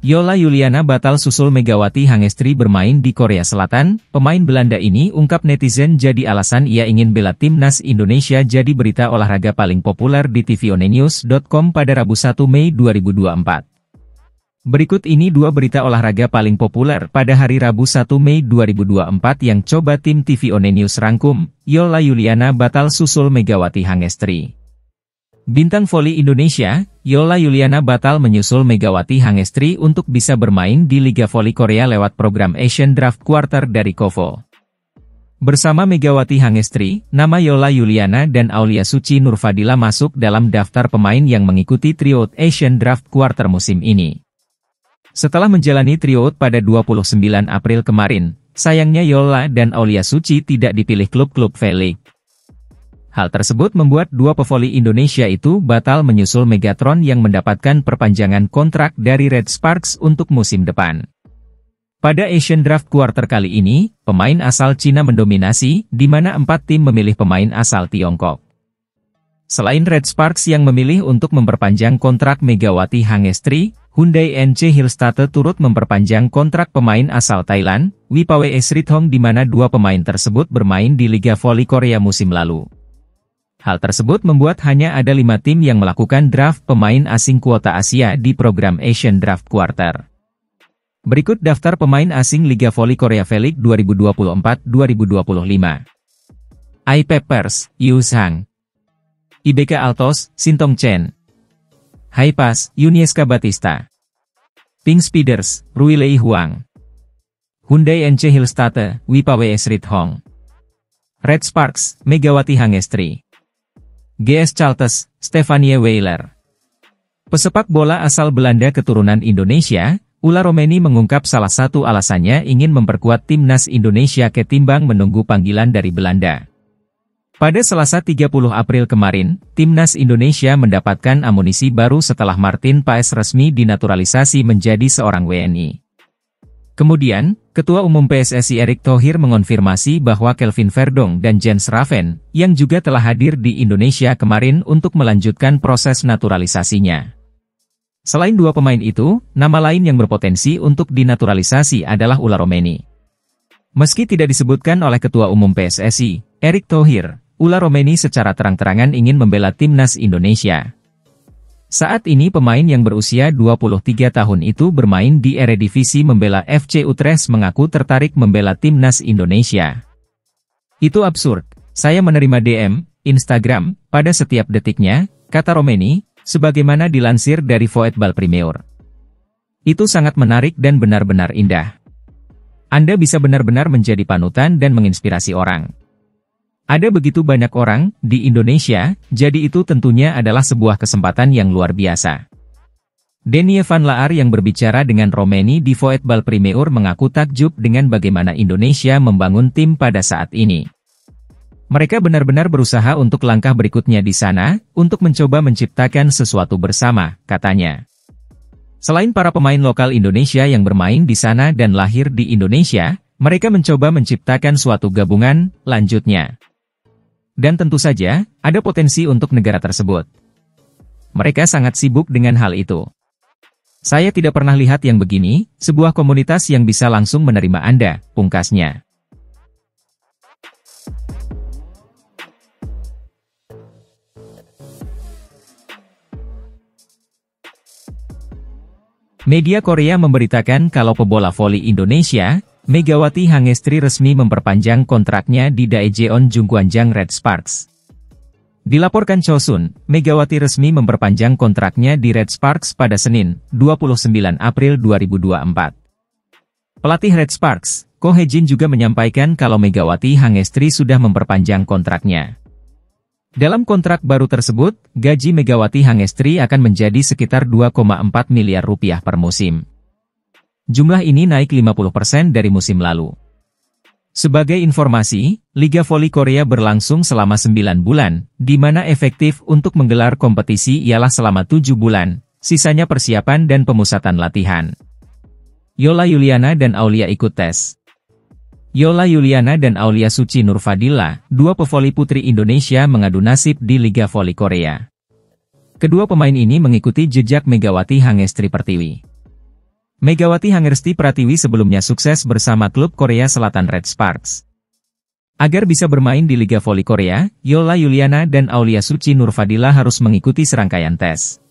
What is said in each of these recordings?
Yola Yuliana batal susul Megawati Hangestri bermain di Korea Selatan. Pemain Belanda ini ungkap netizen jadi alasan ia ingin bela timnas Indonesia. Jadi berita olahraga paling populer di tvonnews.com pada Rabu 1 Mei 2024. Berikut ini dua berita olahraga paling populer pada hari Rabu 1 Mei 2024 yang coba tim TV One News rangkum. Yola Yuliana batal susul Megawati Hangestri. Bintang voli Indonesia, Yola Yuliana batal menyusul Megawati Hangestri untuk bisa bermain di Liga Voli Korea lewat program Asian Draft Quarter dari KOVO. Bersama Megawati Hangestri, nama Yola Yuliana dan Aulia Suci Nurfadila masuk dalam daftar pemain yang mengikuti tryout Asian Draft Quarter musim ini. Setelah menjalani tryout pada 29 April kemarin, sayangnya Yola dan Aulia Suci tidak dipilih klub-klub V-League. Hal tersebut membuat dua pevoli Indonesia itu batal menyusul Megatron yang mendapatkan perpanjangan kontrak dari Red Sparks untuk musim depan. Pada Asian Draft Quarter kali ini, pemain asal Cina mendominasi, di mana 4 tim memilih pemain asal Tiongkok. Selain Red Sparks yang memilih untuk memperpanjang kontrak Megawati Hangestri, Hyundai NC Hillstate turut memperpanjang kontrak pemain asal Thailand, Wipawe Srithong, di mana dua pemain tersebut bermain di Liga Voli Korea musim lalu. Hal tersebut membuat hanya ada 5 tim yang melakukan draft pemain asing kuota Asia di program Asian Draft Quarter. Berikut daftar pemain asing Liga Voli Korea V-League 2024-2025. AI Peppers, Yu Sang. IBK Altos, Sintong Chen. Haipas, Yunieska Batista. Pink Speeders, Rui Lei Huang. Hyundai NC Hillstate, Wipawe Srithong. Red Sparks, Megawati Hangestri. GS Chaltes, Stefanie Weiler. Pesepak bola asal Belanda keturunan Indonesia, Ula Romeni mengungkap salah satu alasannya ingin memperkuat timnas Indonesia ketimbang menunggu panggilan dari Belanda. Pada Selasa 30 April kemarin, timnas Indonesia mendapatkan amunisi baru setelah Martin Paes resmi dinaturalisasi menjadi seorang WNI. Kemudian, Ketua Umum PSSI Erick Thohir mengonfirmasi bahwa Kelvin Verdong dan Jens Raven, yang juga telah hadir di Indonesia kemarin untuk melanjutkan proses naturalisasinya. Selain dua pemain itu, nama lain yang berpotensi untuk dinaturalisasi adalah Ula Romeni. Meski tidak disebutkan oleh Ketua Umum PSSI, Erick Thohir, Ula Romeni secara terang-terangan ingin membela timnas Indonesia. Saat ini pemain yang berusia 23 tahun itu bermain di Eredivisie membela FC Utrecht mengaku tertarik membela timnas Indonesia. Itu absurd, saya menerima DM, Instagram, pada setiap detiknya, kata Romeni, sebagaimana dilansir dari Voetbal Premier. Itu sangat menarik dan benar-benar indah. Anda bisa benar-benar menjadi panutan dan menginspirasi orang. Ada begitu banyak orang di Indonesia, jadi itu tentunya adalah sebuah kesempatan yang luar biasa. Denie van Laar yang berbicara dengan Romeni di Voetbal Premier mengaku takjub dengan bagaimana Indonesia membangun tim pada saat ini. Mereka benar-benar berusaha untuk langkah berikutnya di sana, untuk mencoba menciptakan sesuatu bersama, katanya. Selain para pemain lokal Indonesia yang bermain di sana dan lahir di Indonesia, mereka mencoba menciptakan suatu gabungan, lanjutnya. Dan tentu saja, ada potensi untuk negara tersebut. Mereka sangat sibuk dengan hal itu. Saya tidak pernah lihat yang begini, sebuah komunitas yang bisa langsung menerima Anda, pungkasnya. Media Korea memberitakan kalau pebola voli Indonesia, Megawati Hangestri resmi memperpanjang kontraknya di Daejeon Jungkwanjang Red Sparks. Dilaporkan Chosun, Megawati resmi memperpanjang kontraknya di Red Sparks pada Senin, 29 April 2024. Pelatih Red Sparks, Ko Hye-jin juga menyampaikan kalau Megawati Hangestri sudah memperpanjang kontraknya. Dalam kontrak baru tersebut, gaji Megawati Hangestri akan menjadi sekitar 2,4 miliar rupiah per musim. Jumlah ini naik 50% dari musim lalu. Sebagai informasi, Liga Voli Korea berlangsung selama 9 bulan, di mana efektif untuk menggelar kompetisi ialah selama 7 bulan, sisanya persiapan dan pemusatan latihan. Yola Yuliana dan Aulia ikut tes. Yola Yuliana dan Aulia Suci Nurfadila, dua pevoli putri Indonesia mengadu nasib di Liga Voli Korea. Kedua pemain ini mengikuti jejak Megawati Hangestri Pertiwi. Megawati Hangersti Pratiwi sebelumnya sukses bersama klub Korea Selatan Red Sparks. Agar bisa bermain di Liga Voli Korea, Yola Yuliana dan Aulia Suci Nurfadila harus mengikuti serangkaian tes.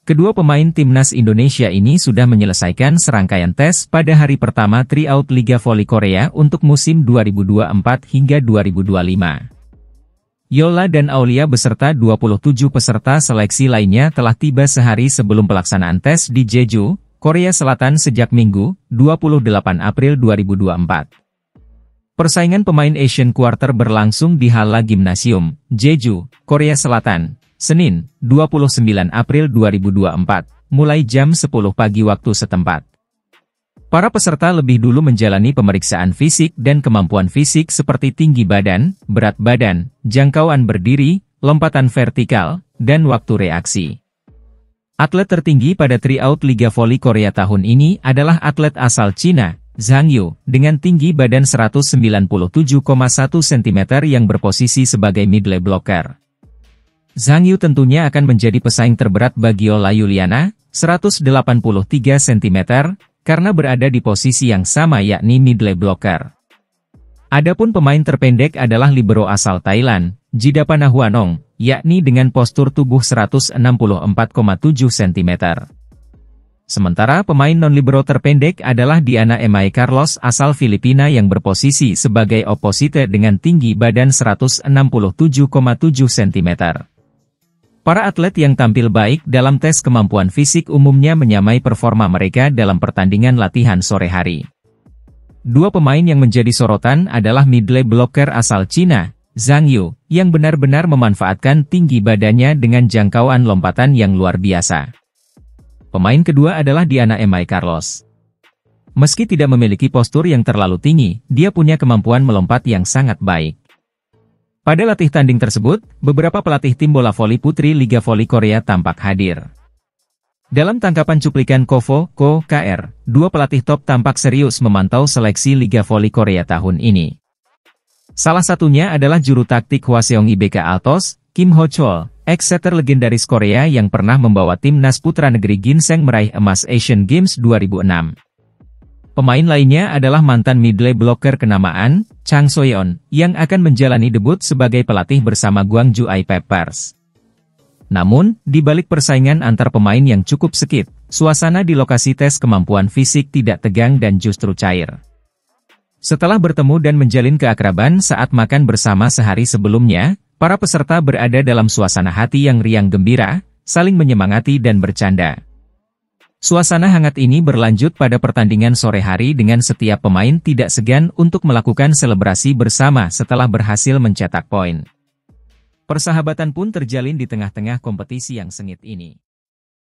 Kedua pemain timnas Indonesia ini sudah menyelesaikan serangkaian tes pada hari pertama tryout Liga Voli Korea untuk musim 2024 hingga 2025. Yola dan Aulia beserta 27 peserta seleksi lainnya telah tiba sehari sebelum pelaksanaan tes di Jeju, Korea Selatan sejak Minggu, 28 April 2024. Persaingan pemain Asian Quarter berlangsung di Halla Gymnasium, Jeju, Korea Selatan, Senin, 29 April 2024, mulai jam 10 pagi waktu setempat. Para peserta lebih dulu menjalani pemeriksaan fisik dan kemampuan fisik seperti tinggi badan, berat badan, jangkauan berdiri, lompatan vertikal, dan waktu reaksi. Atlet tertinggi pada tryout Liga Voli Korea tahun ini adalah atlet asal Cina, Zhang Yu, dengan tinggi badan 197,1 cm yang berposisi sebagai middle blocker. Zhang Yu tentunya akan menjadi pesaing terberat bagi Yola Yuliana, 183 cm, karena berada di posisi yang sama yakni middle blocker. Adapun pemain terpendek adalah libero asal Thailand, Jidapana Huanong, yakni dengan postur tubuh 164,7 cm. Sementara pemain non-libero terpendek adalah Diana Emai Carlos asal Filipina yang berposisi sebagai opposite dengan tinggi badan 167,7 cm. Para atlet yang tampil baik dalam tes kemampuan fisik umumnya menyamai performa mereka dalam pertandingan latihan sore hari. Dua pemain yang menjadi sorotan adalah middle blocker asal Cina, Zhang Yu, yang benar-benar memanfaatkan tinggi badannya dengan jangkauan lompatan yang luar biasa. Pemain kedua adalah Diana Emai Carlos. Meski tidak memiliki postur yang terlalu tinggi, dia punya kemampuan melompat yang sangat baik. Pada latih tanding tersebut, beberapa pelatih tim bola voli putri Liga Voli Korea tampak hadir. Dalam tangkapan cuplikan Kovo, KR, dua pelatih top tampak serius memantau seleksi Liga Voli Korea tahun ini. Salah satunya adalah juru taktik Hwaseong IBK Altos, Kim Ho Chol, ex-setter legendaris Korea yang pernah membawa timnas putra negeri Ginseng meraih emas Asian Games 2006. Pemain lainnya adalah mantan middle blocker kenamaan, Chang Soyeon, yang akan menjalani debut sebagai pelatih bersama Gwangju Peppers. Namun, di balik persaingan antar pemain yang cukup sengit, suasana di lokasi tes kemampuan fisik tidak tegang dan justru cair. Setelah bertemu dan menjalin keakraban saat makan bersama sehari sebelumnya, para peserta berada dalam suasana hati yang riang gembira, saling menyemangati dan bercanda. Suasana hangat ini berlanjut pada pertandingan sore hari dengan setiap pemain tidak segan untuk melakukan selebrasi bersama setelah berhasil mencetak poin. Persahabatan pun terjalin di tengah-tengah kompetisi yang sengit ini.